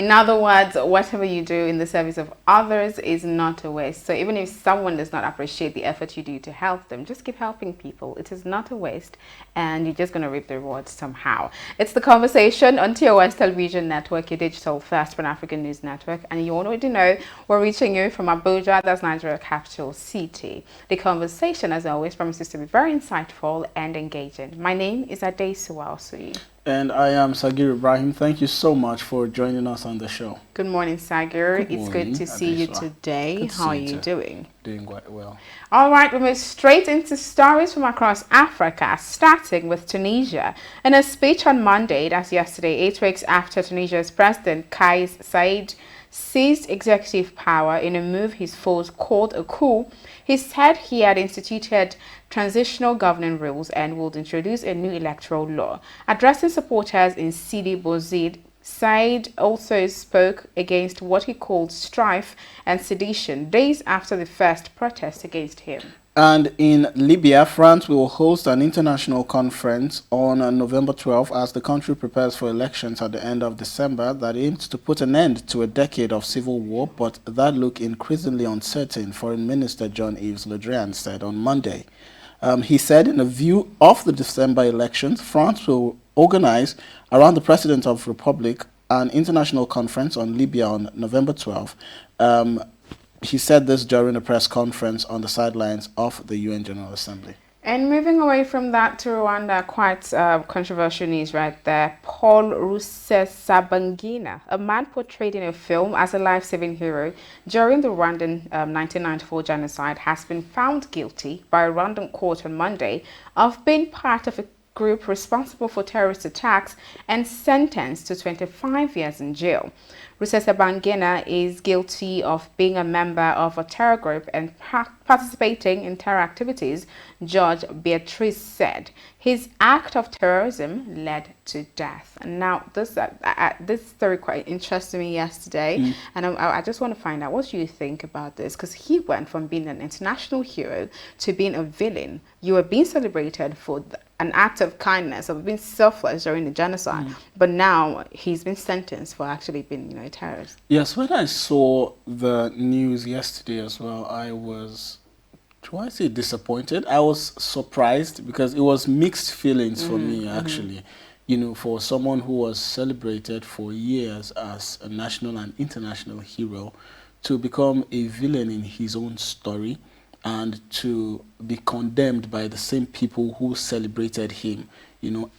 In other words, whatever you do in the service of others is not a waste. So even if someone does not appreciate the effort you do to help them, just keep helping people. It is not a waste, and you're just going to reap the rewards somehow. It's The Conversation on TOS Television Network, your digital first Pan-African news network. And you already know we're reaching you from Abuja, that's Nigeria capital city. The conversation, as always, promises to be very insightful and engaging. My name is Adesuwa Osuyi. And I am Sagir Ibrahim. Thank you so much for joining us on the show. Good morning, Sagir. Good it's morning, good to see you Adeswa. today. Good to How are see you you too. doing? Doing quite well. All right, we move straight into stories from across Africa, starting with Tunisia. In a speech on Monday, that's yesterday, 8 weeks after Tunisia's President Kais Saied seized executive power in a move his foes called a coup, he said he had instituted transitional governing rules and would introduce a new electoral law. Addressing supporters in Sidi Bouzid, Said also spoke against what he called strife and sedition days after the first protest against him. And in Libya, France will host an international conference on November 12th as the country prepares for elections at the end of December that aims to put an end to a decade of civil war, but that look increasingly uncertain, Foreign Minister Jean-Yves Le Drian said on Monday. He said in a view of the December elections, France will organize around the President of the Republic an international conference on Libya on November 12th. He said this during a press conference on the sidelines of the UN General Assembly. And moving away from that to Rwanda, quite controversial news right there. Paul Rusesabagina, a man portrayed in a film as a life-saving hero during the Rwandan 1994 genocide, has been found guilty by a Rwandan court on Monday of being part of a group responsible for terrorist attacks and sentenced to 25 years in jail. Rusesabagina is guilty of being a member of a terror group and participating in terror activities, Judge Beatrice said. His act of terrorism led to death. Now, this story quite interested me yesterday, and I just want to find out what you think about this, because he went from being an international hero to being a villain. You were being celebrated for an act of kindness, of being selfless during the genocide, but now he's been sentenced for actually being, a terrorist. Yes, when I saw the news yesterday as well, I was, do I say disappointed? I was surprised because it was mixed feelings for me, actually. For someone who was celebrated for years as a national and international hero to become a villain in his own story and to be condemned by the same people who celebrated him,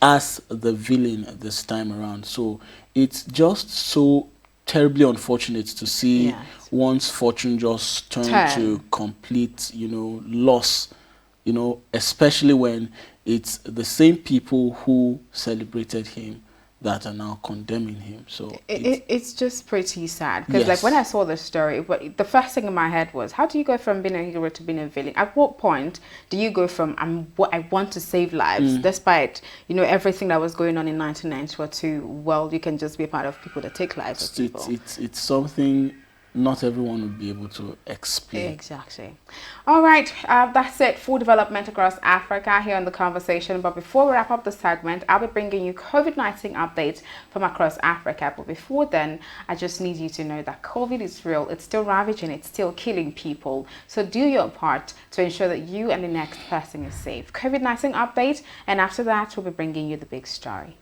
as the villain this time around. So it's just so terribly unfortunate to see one's fortune just turn to complete, loss, especially when it's the same people who celebrated him that are now condemning him. So it's just pretty sad because like when I saw the story, the first thing in my head was, how do you go from being a hero to being a villain? At what point do you go from I want to save lives despite everything that was going on in 1994 to, well, you can just be a part of people that take lives of people? It's something not everyone would be able to explain. Exactly. All right, that's it for development across Africa here on The Conversation. But before we wrap up the segment, I'll be bringing you COVID-19 updates from across Africa. But before then, I just need you to know that COVID is real. It's still ravaging. It's still killing people. So do your part to ensure that you and the next person is safe. COVID-19 update, and after that, we'll be bringing you the big story.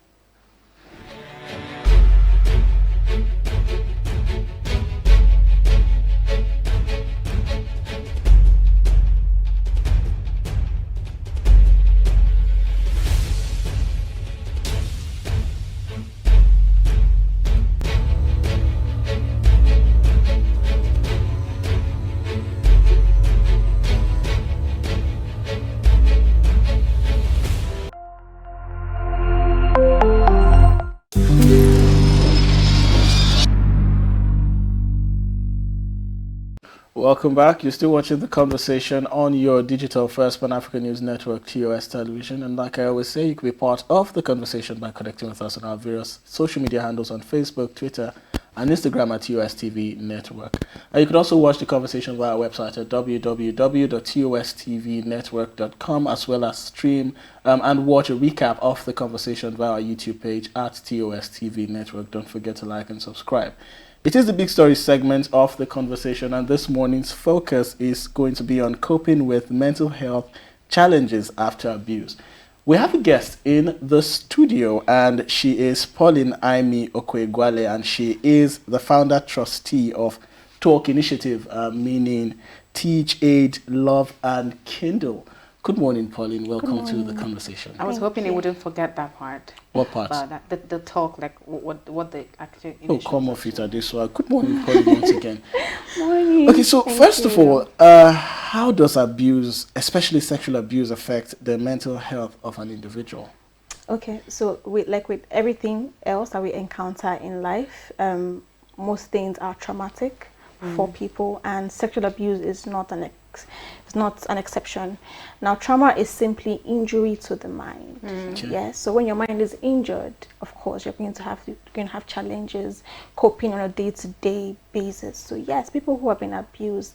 Welcome back. You're still watching The Conversation on your digital first Pan-African News Network, TOS Television. And like I always say, you can be part of the conversation by connecting with us on our various social media handles on Facebook, Twitter, and Instagram at TOS TV Network. You can also watch the conversation via our website at www.tostvnetwork.com, as well as stream and watch a recap of the conversation via our YouTube page at TOS TV Network. Don't forget to like and subscribe. It is the big story segment of the conversation, and this morning's focus is going to be on coping with mental health challenges after abuse. We have a guest in the studio, and she is Pauline Aimi Okwegwale, and she is the founder trustee of Talk Initiative, meaning Teach, Aid, Love, and Kindle. Good morning, Pauline. Welcome to the conversation. I was hoping you wouldn't forget that part. What part? The talk, like what the actual. Oh, come off it at this one. Good morning, Pauline, once again. Morning. Okay, so first of all, how does abuse, especially sexual abuse, affect the mental health of an individual? Okay, so with everything else that we encounter in life, most things are traumatic for people, and sexual abuse is not an exception. Now, trauma is simply injury to the mind. Okay. Yes. So when your mind is injured, of course, you're going to have challenges coping on a day-to-day basis. So yes, people who have been abused,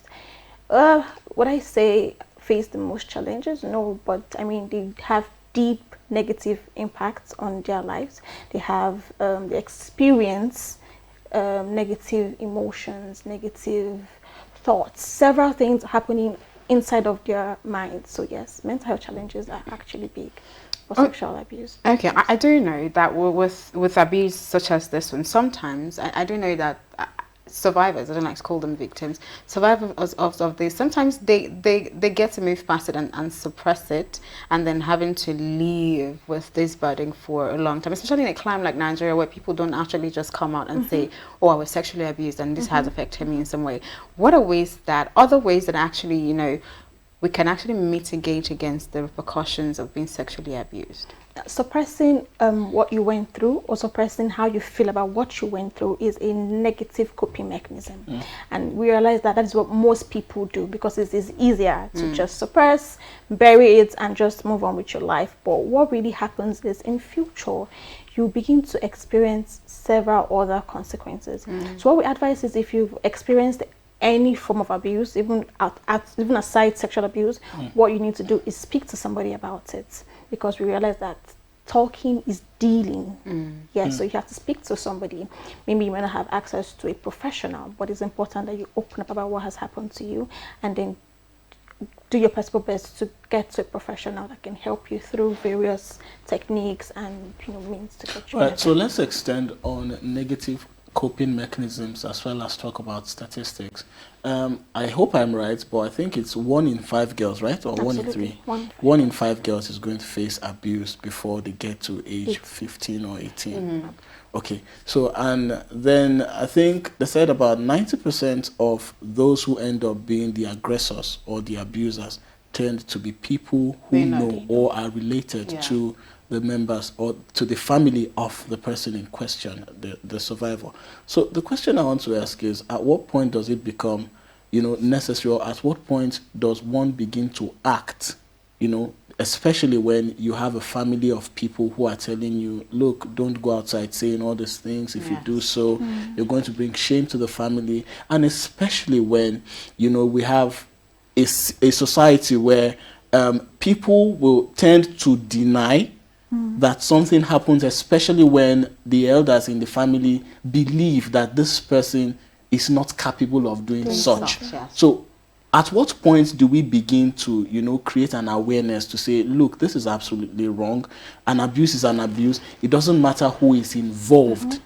would I say face the most challenges? No, but I mean they have deep negative impacts on their lives. They have they experience negative emotions, negative thoughts, several things happening inside of their minds. So yes, mental health challenges are actually big for sexual abuse. Okay, I do know that with abuse such as this one, sometimes I do know that survivors, I don't like to call them victims, survivors of this, sometimes they get to move past it and suppress it, and then having to live with this burden for a long time, especially in a climate like Nigeria where people don't actually just come out and say, oh, I was sexually abused and this has affected me in some way. What are other ways that actually, you know, we can actually mitigate against the repercussions of being sexually abused? Suppressing what you went through, or suppressing how you feel about what you went through, is a negative coping mechanism. And we realize that is what most people do, because it is easier to just suppress, bury it, and just move on with your life. But what really happens is, in future, you begin to experience several other consequences. So what we advise is, if you've experienced any form of abuse, even aside sexual abuse, what you need to do is speak to somebody about it, because we realize that talking is dealing. So you have to speak to somebody. Maybe you might not have access to a professional, but it's important that you open up about what has happened to you, and then do your possible best to get to a professional that can help you through various techniques and means to get you. Right. So let's extend on negative coping mechanisms as well as talk about statistics. I hope I'm right, but I think it's 1 in 5 girls, right? Or Absolutely. 1 in 3? 1 in 5 girls is going to face abuse before they get to age 15 or 18. Okay, so and then I think they said about 90% of those who end up being the aggressors or the abusers tend to be people who know or are related to the members or to the family of the person in question, the survivor. So the question I want to ask is, at what point does it become, necessary, or at what point does one begin to act, especially when you have a family of people who are telling you, look, don't go outside saying all these things. If you do so, you're going to bring shame to the family. And especially when, we have a society where people will tend to deny that something happens, especially when the elders in the family believe that this person is not capable of doing such. So at what point do we begin to, create an awareness to say, look, this is absolutely wrong. An abuse is an abuse. It doesn't matter who is involved,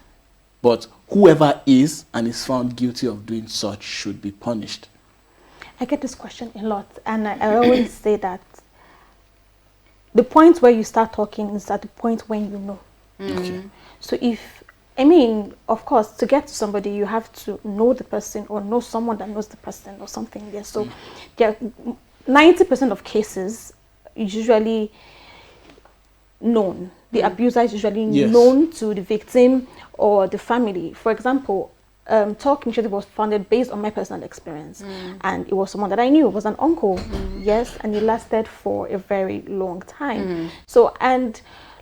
but whoever is and is found guilty of doing such should be punished. I get this question a lot, and I always say that the point where you start talking is at the point when you know. Okay. So of course, to get to somebody, you have to know the person or know someone that knows the person or something. Yes. So, 90% of cases is usually known. The abuser is usually known to the victim or the family. For example, Talk Initiative was founded based on my personal experience, and it was someone that I knew. It was an uncle, yes, and it lasted for a very long time. So, and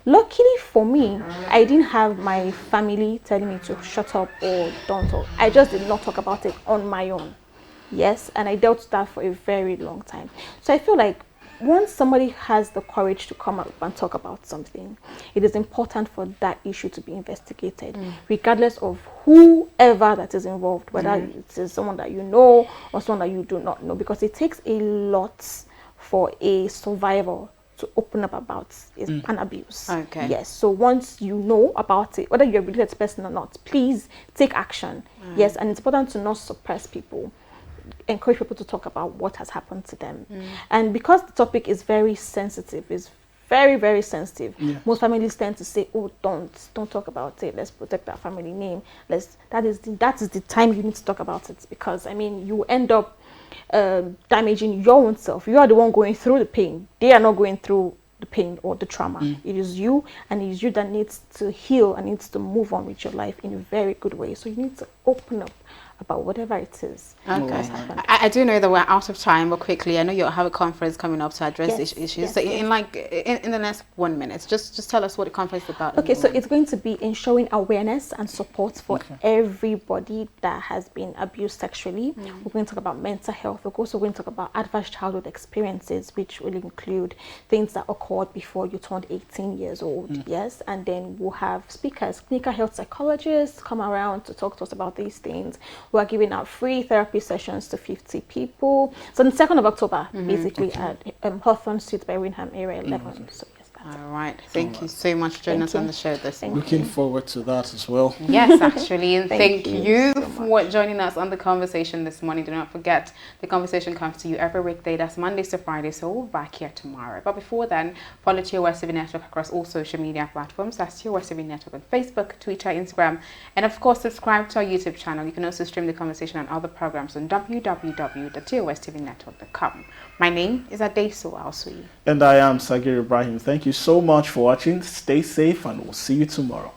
Luckily for me, I didn't have my family telling me to shut up or don't talk. I just did not talk about it on my own. Yes, and I dealt with that for a very long time. So I feel like once somebody has the courage to come up and talk about something, it is important for that issue to be investigated, regardless of whoever that is involved, whether it is someone that you know or someone that you do not know, because it takes a lot for a survivor to open up about an abuse. Okay. Yes. So once you know about it, whether you're related to the person or not, please take action. Yes, and it's important to not suppress people. Encourage people to talk about what has happened to them. And because the topic is very sensitive, it's very, very sensitive. Most families tend to say, oh, don't talk about it. Let's protect our family name. That is the time you need to talk about it, because I mean, you end up damaging your own self. You are the one going through the pain. They are not going through the pain or the trauma. It is you, and it is you that needs to heal and needs to move on with your life in a very good way. So you need to open up about whatever it is. Okay. I do know that we're out of time, but quickly, I know you'll have a conference coming up to address issues. Yes, so in the next 1 minute, just tell us what the conference is about. Okay, so it's going to be ensuring awareness and support for everybody that has been abused sexually. We're going to talk about mental health. We're also going to talk about adverse childhood experiences, which will include things that occurred before you turned 18 years old. Yes, and then we'll have speakers, clinical health psychologists come around to talk to us about these things. We're giving out free therapy sessions to 50 people. So on the 2nd of October, basically at Hawthorne Street by Windham Area 11. So yes, all right. Thank you so much for joining us on the show this morning. Looking forward to that as well. Yes, actually. And thank you so for joining us on the conversation this morning. Do not forget, the conversation comes to you every weekday. That's Mondays to Friday. So we'll be back here tomorrow. But before then, follow TOS TV Network across all social media platforms. That's TOS TV Network on Facebook, Twitter, Instagram. And of course, subscribe to our YouTube channel. You can also stream the conversation on other programs on www.tostvnetwork.com. My name is Adeso Alsui. And I am Sagir Ibrahim. Thank you so much for watching. Stay safe, and we'll see you tomorrow.